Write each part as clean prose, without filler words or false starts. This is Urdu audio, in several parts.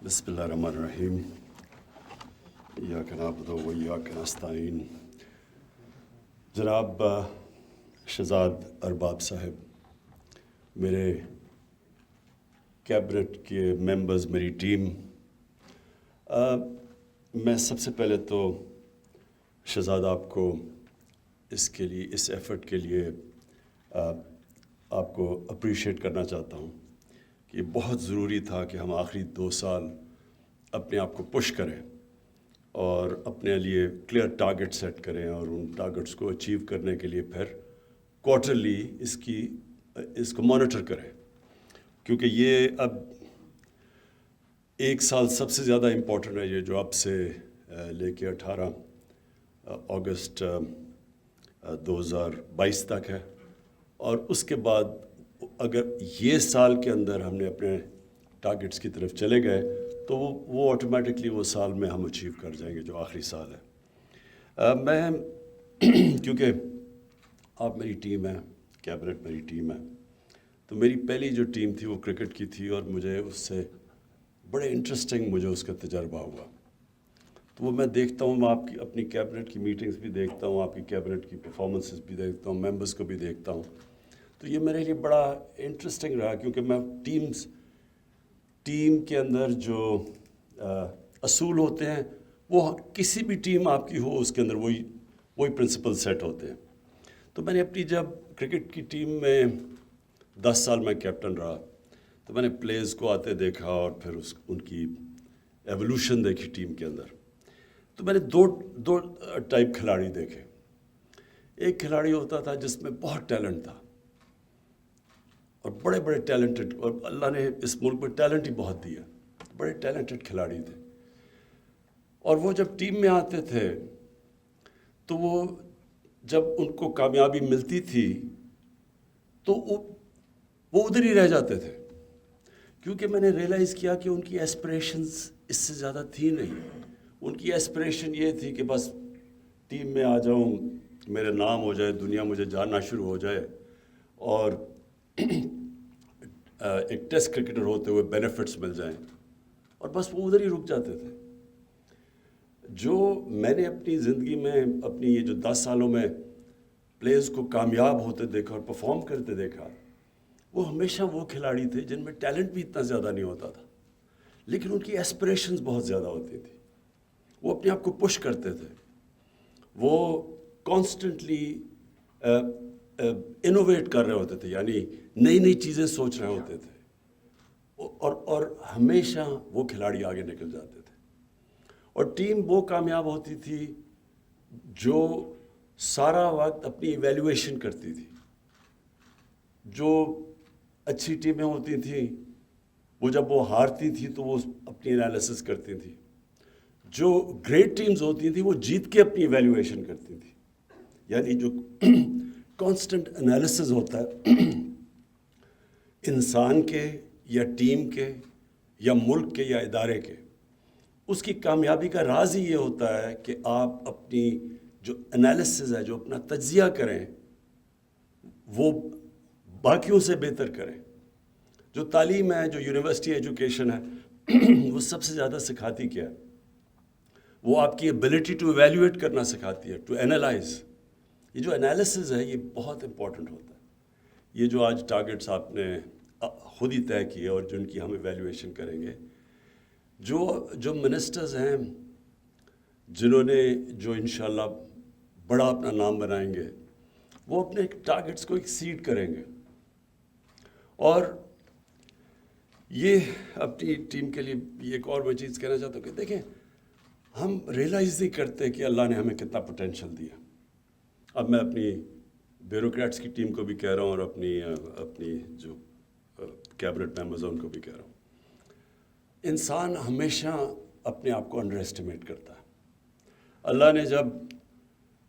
بسم اللہ الرحمن الرحیم ایاک نعبد و ایاک نستعین۔ جناب شہزاد ارباب صاحب، میرے کیبنٹ کے ممبرز، میری ٹیم، میں سب سے پہلے تو شہزاد آپ کو اس کے لیے، اس ایفرٹ کے لیے آپ کو اپریشیٹ کرنا چاہتا ہوں کہ بہت ضروری تھا کہ ہم آخری 2 سال اپنے آپ کو پش کریں اور اپنے لیے کلیئر ٹارگٹ سیٹ کریں اور ان ٹارگٹس کو اچیو کرنے کے لیے پھر کوارٹرلی اس کو مانیٹر کریں، کیونکہ یہ اب 1 سال سب سے زیادہ امپورٹنٹ ہے، یہ جو اب سے لے کے 18 اگست 2022 تک ہے، اور اس کے بعد اگر یہ سال کے اندر ہم نے اپنے ٹارگٹس کی طرف چلے گئے تو وہ آٹومیٹکلی وہ سال میں ہم اچیو کر جائیں گے جو آخری سال ہے۔ میں کیونکہ آپ میری ٹیم ہے، کیبنٹ میری ٹیم ہے، تو میری پہلی جو ٹیم تھی وہ کرکٹ کی تھی اور مجھے اس سے بڑے انٹرسٹنگ مجھے اس کا تجربہ ہوا، تو وہ میں دیکھتا ہوں، میں آپ کی اپنی کیبنٹ کی میٹنگز بھی دیکھتا ہوں، آپ کی کیبنٹ کی پرفارمنسز بھی دیکھتا ہوں، ممبرز کو بھی دیکھتا ہوں، تو یہ میرے لیے بڑا انٹرسٹنگ رہا، کیونکہ میں ٹیم کے اندر جو اصول ہوتے ہیں وہ کسی بھی ٹیم آپ کی ہو اس کے اندر وہی پرنسپل سیٹ ہوتے ہیں۔ تو میں نے اپنی جب کرکٹ کی ٹیم میں 10 سال میں کیپٹن رہا تو میں نے پلیئرز کو آتے دیکھا اور پھر ان کی ایولیوشن دیکھی ٹیم کے اندر، تو میں نے دو ٹائپ کھلاڑی دیکھے۔ ایک کھلاڑی ہوتا تھا جس میں بہت ٹیلنٹ تھا اور بڑے ٹیلنٹڈ، اور اللہ نے اس ملک میں ٹیلنٹ ہی بہت دیا، بڑے ٹیلنٹڈ کھلاڑی تھے، اور وہ جب ٹیم میں آتے تھے تو وہ جب ان کو کامیابی ملتی تھی تو وہ ادھر ہی رہ جاتے تھے، کیونکہ میں نے ریئلائز کیا کہ ان کی ایسپریشنز اس سے زیادہ تھی نہیں۔ ان کی ایسپریشن یہ تھی کہ بس ٹیم میں آ جاؤں، میرا نام ہو جائے، دنیا مجھے جاننا شروع ہو جائے، اور ایک ٹیسٹ کرکٹر ہوتے ہوئے بینیفٹس مل جائیں، اور بس وہ ادھر ہی رک جاتے تھے۔ جو میں نے اپنی زندگی میں، اپنی یہ جو 10 سالوں میں پلیئرز کو کامیاب ہوتے دیکھا اور پرفارم کرتے دیکھا، وہ ہمیشہ وہ کھلاڑی تھے جن میں ٹیلنٹ بھی اتنا زیادہ نہیں ہوتا تھا، لیکن ان کی ایسپریشنز بہت زیادہ ہوتی تھی، وہ اپنے آپ کو پش کرتے تھے، وہ کانسٹنٹلی انوویٹ کر رہے ہوتے تھے، یعنی نئی چیزیں سوچ رہے ہوتے تھے، اور ہمیشہ وہ کھلاڑی آگے نکل جاتے تھے، اور ٹیم وہ کامیاب ہوتی تھی جو سارا وقت اپنی ایویلیویشن کرتی تھی۔ جو اچھی ٹیمیں ہوتی تھیں وہ جب وہ ہارتی تھی تو وہ اپنی انالیسس کرتی تھی، جو گریٹ ٹیمز ہوتی تھیں وہ جیت کے اپنی ایویلیویشن کرتی تھی، یعنی جو کانسٹنٹ انالیسس ہوتا ہے انسان کے یا ٹیم کے یا ملک کے یا ادارے کے، اس کی کامیابی کا راز ہی یہ ہوتا ہے کہ آپ اپنی جو انالیسس ہے، جو اپنا تجزیہ کریں، وہ باقیوں سے بہتر کریں۔ جو تعلیم ہے، جو یونیورسٹی ایجوکیشن ہے، وہ سب سے زیادہ سکھاتی کیا ہے؟ وہ آپ کی ایبلٹی ٹو ایویلیویٹ کرنا سکھاتی ہے، ٹو اینالائز۔ یہ جو انالیسز ہے یہ بہت امپورٹنٹ ہوتا ہے۔ یہ جو آج ٹارگٹس آپ نے خود ہی طے کیے اور جن کی ہم ایویلیویشن کریں گے، جو منسٹرز ہیں جنہوں نے جو انشاءاللہ بڑا اپنا نام بنائیں گے، وہ اپنے ٹارگٹس کو ایکسیڈ کریں گے، اور یہ اپنی ٹیم کے لیے ایک اور میں چیز کہنا چاہتا ہوں کہ دیکھیں، ہم ریئلائز نہیں کرتے کہ اللہ نے ہمیں کتنا پوٹینشیل دیا۔ اب میں اپنی بیوروکریٹس کی ٹیم کو بھی کہہ رہا ہوں اور اپنی جو کیبنٹ ممبرز ہیں ان کو بھی کہہ رہا ہوں، انسان ہمیشہ اپنے آپ کو انڈر ایسٹیمیٹ کرتا ہے۔ اللہ نے جب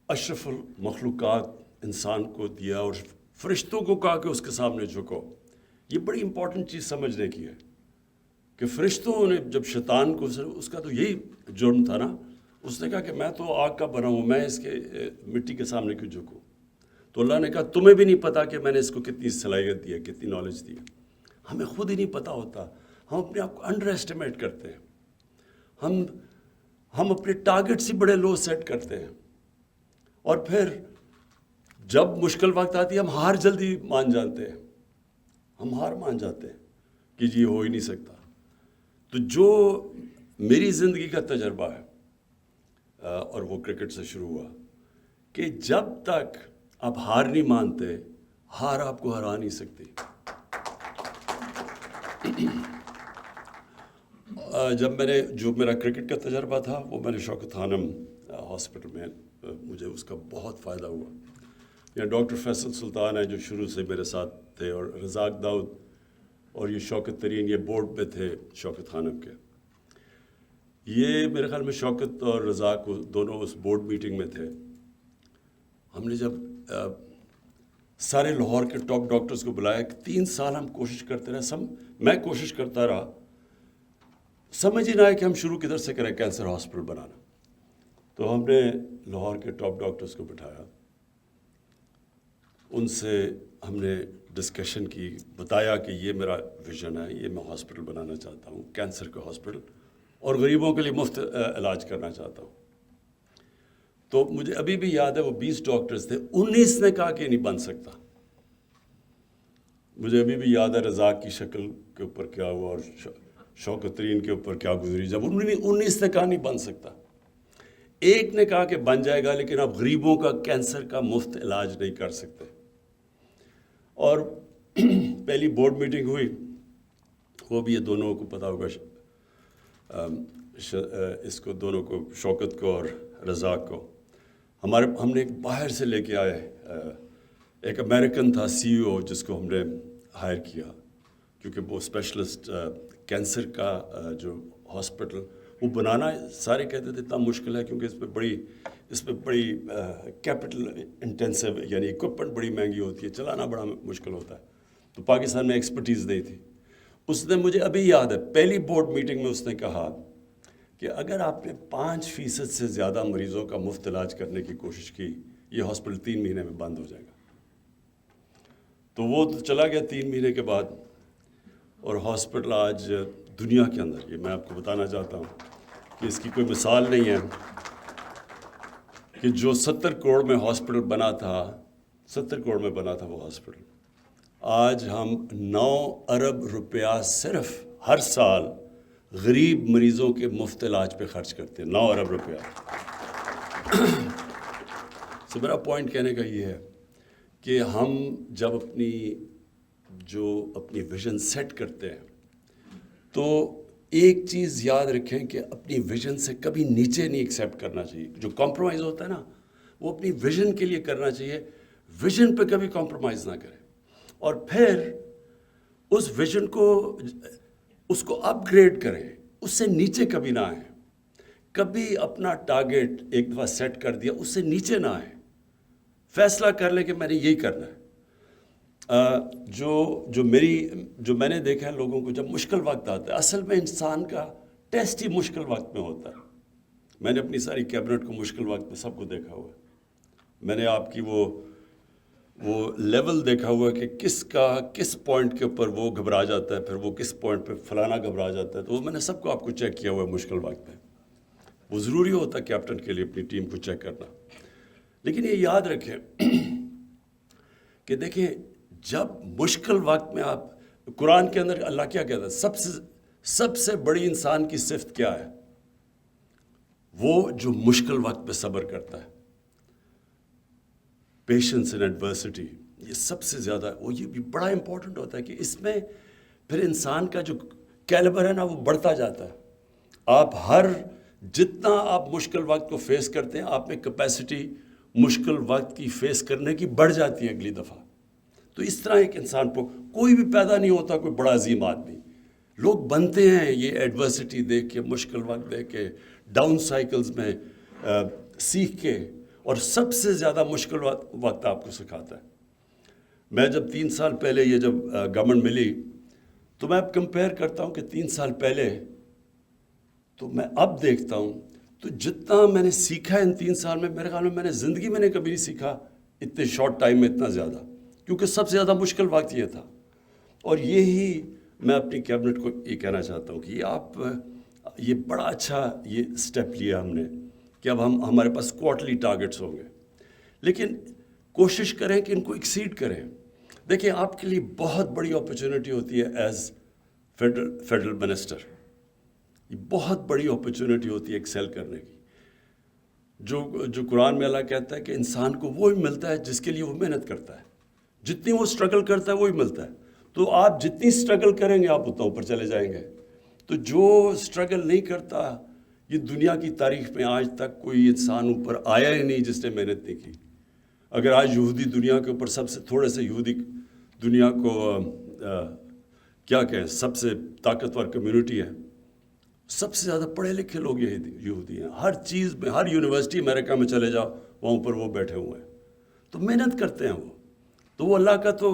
اشرف المخلوقات انسان کو دیا اور فرشتوں کو کہا کہ اس کے سامنے جھکو، یہ بڑی امپورٹنٹ چیز سمجھنے کی ہے کہ فرشتوں نے جب شیطان کو، اس کا تو یہی جرم تھا نا، اس نے کہا کہ میں تو آگ کا بنا ہوں، میں اس کے مٹی کے سامنے کیوں جھکوں؟ تو اللہ نے کہا تمہیں بھی نہیں پتا کہ میں نے اس کو کتنی صلاحیت دی ہے، کتنی نالج دی ہے۔ ہمیں خود ہی نہیں پتا ہوتا، ہم اپنے آپ کو انڈر ایسٹیمیٹ کرتے ہیں۔ ہم اپنے ٹارگٹ سے بڑے لو سیٹ کرتے ہیں، اور پھر جب مشکل وقت آتی ہے ہم ہار جلدی مان جاتے ہیں، ہم ہار مان جاتے ہیں کہ جی ہو ہی نہیں سکتا۔ تو جو میری زندگی کا تجربہ ہے، اور وہ کرکٹ سے شروع ہوا، کہ جب تک آپ ہار نہیں مانتے، ہار آپ کو ہرا نہیں سکتی۔ جب جو میرا کرکٹ کا تجربہ تھا وہ میں نے شوکت خانم ہاسپٹل میں، مجھے اس کا بہت فائدہ ہوا۔ یہاں ڈاکٹر فیصل سلطان ہیں جو شروع سے میرے ساتھ تھے، اور رزاق داؤد اور یہ شوکت ترین، یہ بورڈ پہ تھے شوکت خانم کے۔ یہ میرے خیال میں شوکت اور رزاق دونوں اس بورڈ میٹنگ میں تھے۔ ہم نے جب سارے لاہور کے ٹاپ ڈاکٹرز کو بلایا، کہ 3 سال ہم کوشش کرتے رہے، میں کوشش کرتا رہا، سمجھ ہی نہ آئے کہ ہم شروع کدھر سے کریں کینسر ہاسپٹل بنانا۔ تو ہم نے لاہور کے ٹاپ ڈاکٹرز کو بٹھایا، ان سے ہم نے ڈسکشن کی، بتایا کہ یہ میرا ویژن ہے، یہ میں ہاسپٹل بنانا چاہتا ہوں، کینسر کا ہاسپٹل، اور غریبوں کے لیے مفت علاج کرنا چاہتا ہوں۔ تو مجھے ابھی بھی یاد ہے وہ 20 ڈاکٹرز تھے، 19 نے کہا کہ نہیں بن سکتا۔ مجھے ابھی بھی یاد ہے رزاق کی شکل کے اوپر کیا ہوا اور شوکت ترین کے اوپر کیا گزری، جب 19 نے کہا نہیں بن سکتا۔ ایک نے کہا کہ بن جائے گا، لیکن آپ غریبوں کا کینسر کا مفت علاج نہیں کر سکتے۔ اور پہلی بورڈ میٹنگ ہوئی، وہ بھی یہ دونوں کو پتہ ہوگا، اس کو دونوں کو، شوکت کو اور رزاق کو، ہم نے ایک باہر سے لے کے آئے، ایک امریکن تھا CEO جس کو ہم نے ہائر کیا، کیونکہ وہ اسپیشلسٹ کینسر کا جو ہاسپٹل وہ بنانا، سارے کہتے تھے اتنا مشکل ہے کیونکہ اس پہ بڑی کیپٹل انٹینسو، یعنی اکوپمنٹ بڑی مہنگی ہوتی ہے، چلانا بڑا مشکل ہوتا ہے، تو پاکستان میں ایکسپرٹیز نہیں تھی۔ اس نے، مجھے ابھی یاد ہے، پہلی بورڈ میٹنگ میں اس نے کہا کہ اگر آپ نے 5% سے زیادہ مریضوں کا مفت علاج کرنے کی کوشش کی، یہ ہاسپٹل 3 مہینے میں بند ہو جائے گا۔ تو وہ تو چلا گیا 3 مہینے کے بعد، اور ہاسپٹل آج دنیا کے اندر، یہ میں آپ کو بتانا چاہتا ہوں کہ اس کی کوئی مثال نہیں ہے، کہ جو 70 کروڑ میں ہاسپٹل بنا تھا، 70 کروڑ میں بنا تھا وہ ہاسپٹل، آج ہم 9 ارب روپیہ صرف ہر سال غریب مریضوں کے مفت علاج پہ خرچ کرتے ہیں، 9 ارب روپیہ۔ تو میرا پوائنٹ کہنے کا یہ ہے کہ ہم جب اپنی ویژن سیٹ کرتے ہیں، تو ایک چیز یاد رکھیں کہ اپنی ویژن سے کبھی نیچے نہیں ایکسیپٹ کرنا چاہیے۔ جو کمپرومائز ہوتا ہے نا، وہ اپنی ویژن کے لیے کرنا چاہیے، ویژن پہ کبھی کمپرومائز نہ کریں، اور پھر اس ویژن کو اپ گریڈ کریں، اس سے نیچے کبھی نہ آئیں۔ کبھی اپنا ٹارگٹ ایک دفعہ سیٹ کر دیا، اس سے نیچے نہ آئیں، فیصلہ کر لیں کہ میں نے یہی کرنا ہے۔ جو میں نے دیکھا ہے لوگوں کو، جب مشکل وقت آتا ہے، اصل میں انسان کا ٹیسٹ ہی مشکل وقت میں ہوتا ہے۔ میں نے اپنی ساری کیبنٹ کو مشکل وقت میں سب کو دیکھا ہوا ہے، میں نے آپ کی وہ لیول دیکھا ہوا ہے کہ کس پوائنٹ کے اوپر وہ گھبرا جاتا ہے، پھر وہ کس پوائنٹ پہ فلانا گھبرا جاتا ہے، تو وہ میں نے سب کو آپ کو چیک کیا ہوا ہے مشکل وقت میں۔ وہ ضروری ہوتا ہے کیپٹن کے لیے اپنی ٹیم کو چیک کرنا۔ لیکن یہ یاد رکھیں کہ دیکھیں، جب مشکل وقت میں آپ، قرآن کے اندر اللہ کیا کہتا ہے، سب سے بڑی انسان کی صفت کیا ہے؟ وہ جو مشکل وقت پہ صبر کرتا ہے، پیشنس ان ایڈورسٹی، یہ سب سے زیادہ، وہ یہ بھی بڑا امپورٹنٹ ہوتا ہے کہ اس میں پھر انسان کا جو کیلیبر ہے نا، وہ بڑھتا جاتا ہے۔ جتنا آپ مشکل وقت کو فیس کرتے ہیں، آپ میں کیپیسٹی مشکل وقت کی فیس کرنے کی بڑھ جاتی ہے اگلی دفعہ۔ تو اس طرح ایک انسان کو کوئی بھی پیدا نہیں ہوتا کوئی بڑا عظیم آدمی، لوگ بنتے ہیں یہ ایڈورسٹی دیکھ کے، مشکل وقت دیکھ کے، ڈاؤن سائیکلز میں سیکھ کے، اور سب سے زیادہ مشکل وقت آپ کو سکھاتا ہے۔ میں جب 3 سال پہلے یہ جب گورنمنٹ ملی، تو میں اب کمپیئر کرتا ہوں کہ 3 سال پہلے تو میں اب دیکھتا ہوں، تو جتنا میں نے سیکھا ان 3 سال میں، میرے خیال میں نے زندگی میں نے کبھی نہیں سیکھا اتنے شارٹ ٹائم میں اتنا زیادہ، کیونکہ سب سے زیادہ مشکل وقت یہ تھا۔ اور یہی میں اپنی کیبنٹ کو یہ کہنا چاہتا ہوں کہ یہ بڑا اچھا یہ اسٹیپ لیا ہم نے کہ اب ہمارے پاس کوارٹرلی ٹارگٹس ہوں گے، لیکن کوشش کریں کہ ان کو ایکسیڈ کریں۔ دیکھیں آپ کے لیے بہت بڑی اپرچونٹی ہوتی ہے ایز فیڈرل منسٹر، یہ بہت بڑی اپرچونٹی ہوتی ہے ایکسیل کرنے کی۔ جو قرآن میں اللہ کہتا ہے کہ انسان کو وہی ملتا ہے جس کے لیے وہ محنت کرتا ہے، جتنی وہ اسٹرگل کرتا ہے وہی ملتا ہے۔ تو آپ جتنی اسٹرگل کریں گے آپ اتنا اوپر چلے جائیں گے۔ تو جو اسٹرگل نہیں کرتا، یہ دنیا کی تاریخ میں آج تک کوئی انسان اوپر آیا ہی نہیں جس نے محنت نہیں کی۔ اگر آج یہودی دنیا کے اوپر سب سے تھوڑے سے یہودی دنیا کو کیا کہیں سب سے طاقتور کمیونٹی ہے، سب سے زیادہ پڑھے لکھے لوگ یہودی ہیں۔ ہر چیز میں، ہر یونیورسٹی امریکہ میں چلے جاؤ وہاں پر وہ بیٹھے ہوئے ہیں، تو محنت کرتے ہیں وہ۔ تو وہ اللہ کا تو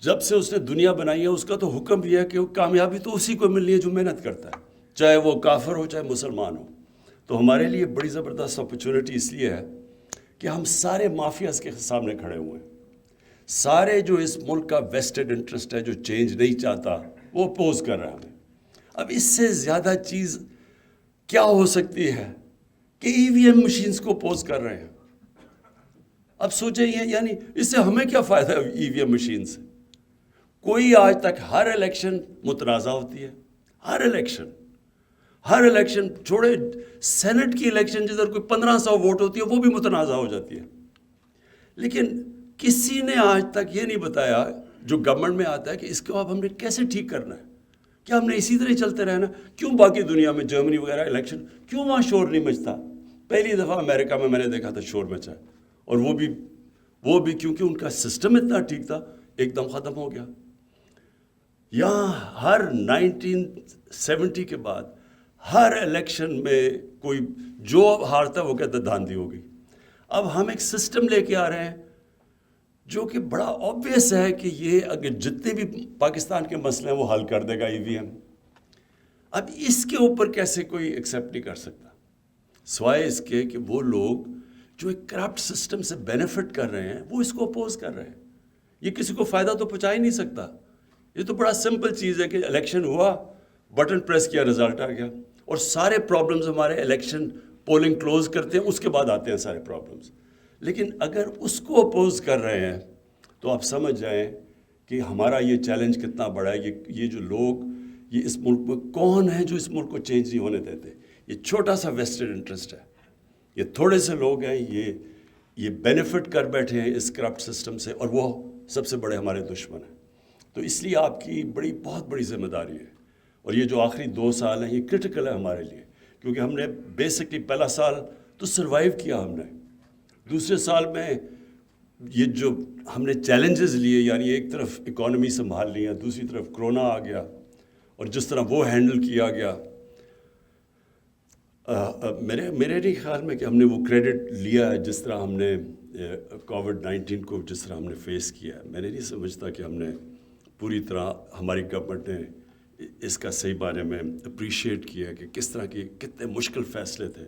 جب سے اس نے دنیا بنائی ہے اس کا تو حکم بھی ہے کہ وہ کامیابی تو اسی کو ملنی ہے جو محنت کرتا ہے، چاہے وہ کافر ہو چاہے مسلمان ہو۔ تو ہمارے لیے بڑی زبردست اپرچونٹی اس لیے ہے کہ ہم سارے مافیاز کے سامنے کھڑے ہوئے ہیں، سارے جو اس ملک کا ویسٹڈ انٹرسٹ ہے جو چینج نہیں چاہتا وہ اپوز کر رہا ہے ہمیں۔ اب اس سے زیادہ چیز کیا ہو سکتی ہے کہ ای وی ایم مشینز کو اپوز کر رہے ہیں۔ اب سوچیں یعنی اس سے ہمیں کیا فائدہ ہے ای وی ایم مشین سے؟ کوئی آج تک ہر الیکشن متنازع ہوتی ہے، ہر الیکشن چھوڑے سینٹ کی الیکشن جدھر کوئی 1500 ووٹ ہوتی ہے وہ بھی متنازع ہو جاتی ہے، لیکن کسی نے آج تک یہ نہیں بتایا جو گورنمنٹ میں آتا ہے کہ اس کو اب ہم نے کیسے ٹھیک کرنا ہے۔ کیا ہم نے اسی طرح چلتے رہنا؟ کیوں باقی دنیا میں جرمنی وغیرہ الیکشن کیوں وہاں شور نہیں مچتا؟ پہلی دفعہ امریکہ میں نے دیکھا تھا شور مچا، اور وہ بھی کیونکہ ان کا سسٹم اتنا ٹھیک تھا، ایک دم ختم ہو گیا۔ یہاں ہر 1970 کے بعد ہر الیکشن میں کوئی جو ہارتا وہ کہتا دھاندلی ہو گئی۔ اب ہم ایک سسٹم لے کے آ رہے ہیں جو کہ بڑا آبویس ہے کہ یہ اگر جتنے بھی پاکستان کے مسئلے ہیں وہ حل کر دے گا ای وی ایم۔ اب اس کے اوپر کیسے کوئی ایکسیپٹ نہیں کر سکتا، سوائے اس کے کہ وہ لوگ جو ایک کرپٹ سسٹم سے بینیفٹ کر رہے ہیں وہ اس کو اپوز کر رہے ہیں۔ یہ کسی کو فائدہ تو پہنچا ہی نہیں سکتا۔ یہ تو بڑا سمپل چیز ہے کہ الیکشن ہوا، بٹن پریس کیا، رزلٹ آ گیا، اور سارے پرابلمز ہمارے الیکشن پولنگ کلوز کرتے ہیں اس کے بعد آتے ہیں سارے پرابلمز۔ لیکن اگر اس کو اپوز کر رہے ہیں تو آپ سمجھ جائیں کہ ہمارا یہ چیلنج کتنا بڑا ہے۔ یہ جو لوگ یہ اس ملک میں کون ہیں جو اس ملک کو چینج نہیں ہونے دیتے؟ یہ چھوٹا سا ویسٹڈ انٹرسٹ ہے، یہ تھوڑے سے لوگ ہیں، یہ بینیفٹ کر بیٹھے ہیں اس کرپٹ سسٹم سے، اور وہ سب سے بڑے ہمارے دشمن ہیں۔ تو اس لیے آپ کی بہت بڑی ذمہ داری ہے، اور یہ جو آخری 2 سال ہیں یہ کرٹیکل ہے ہمارے لیے، کیونکہ ہم نے بیسکلی پہلا سال تو سروائیو کیا ہم نے، دوسرے سال میں یہ جو ہم نے چیلنجز لیے، یعنی ایک طرف اکانومی سنبھال لی ہے، دوسری طرف کرونا آ گیا، اور جس طرح وہ ہینڈل کیا گیا، میرے نہیں خیال میں کہ ہم نے وہ کریڈٹ لیا ہے جس طرح ہم نے کووڈ-19 کو جس طرح ہم نے فیس کیا ہے۔ میں نہیں سمجھتا کہ ہم نے پوری طرح ہماری گورنمنٹ نے اس کا صحیح بارے میں اپریشیٹ کیا کہ کس طرح کی کتنے مشکل فیصلے تھے،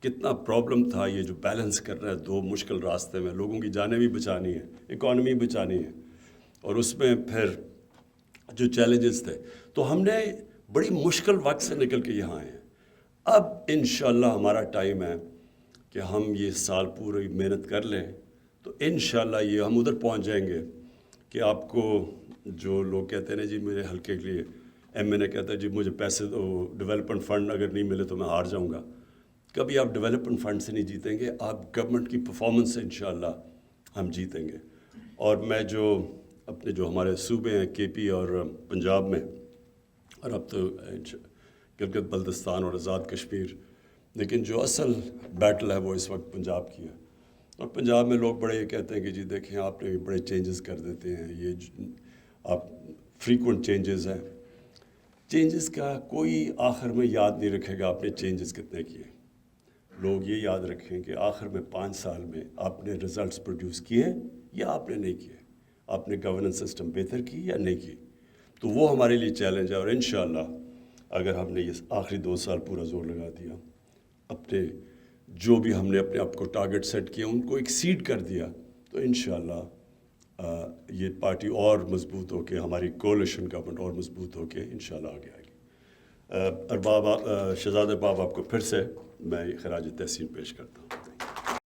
کتنا پرابلم تھا یہ جو بیلنس کرنا ہے 2 مشکل راستے میں، لوگوں کی جانیں بھی بچانی ہے، اکانومی بچانی ہے، اور اس میں پھر جو چیلنجز تھے۔ تو ہم نے بڑی مشکل وقت سے نکل کے یہاں آئے ہیں۔ اب انشاءاللہ ہمارا ٹائم ہے کہ ہم یہ سال پوری محنت کر لیں، تو انشاءاللہ یہ ہم ادھر پہنچ جائیں گے کہ آپ کو جو لوگ کہتے ہیں نا جی میرے حلقے کے لیے ایم این اے کہتا ہے جی مجھے پیسے دو، ڈیولپمنٹ فنڈ اگر نہیں ملے تو میں ہار جاؤں گا۔ کبھی آپ ڈیولپمنٹ فنڈ سے نہیں جیتیں گے، آپ گورنمنٹ کی پرفارمنس سے انشاءاللہ ہم جیتیں گے۔ اور میں اپنے جو ہمارے صوبے ہیں کے پی اور پنجاب میں، اور اب تو گلگت بلتستان اور آزاد کشمیر، لیکن جو اصل بیٹل ہے وہ اس وقت پنجاب کی ہے۔ اور پنجاب میں لوگ بڑے یہ کہتے ہیں کہ جی دیکھیں آپ نے بڑے چینجز کر دیتے ہیں، یہ آپ فریکوینٹ چینجز ہیں۔ چینجز کا کوئی آخر میں یاد نہیں رکھے گا آپ نے چینجز کتنے کیے۔ لوگ یہ یاد رکھیں کہ آخر میں 5 سال میں آپ نے رزلٹس پروڈیوس کیے یا آپ نے نہیں کیے، آپ نے گورننس سسٹم بہتر کی یا نہیں کی۔ تو وہ ہمارے لیے چیلنج ہے، اور انشاءاللہ اگر ہم نے یہ آخری 2 سال پورا زور لگا دیا، اپنے جو بھی ہم نے اپنے آپ کو ٹارگٹ سیٹ کیا ان کو ایکسیڈ کر دیا، تو انشاءاللہ یہ پارٹی اور مضبوط ہو کے، ہماری کولیشن گورنمنٹ اور مضبوط ہو کے انشاءاللہ آگے آئے گی۔ ارباب شہزاد ارباب آپ کو پھر سے میں خراج تحسین پیش کرتا ہوں.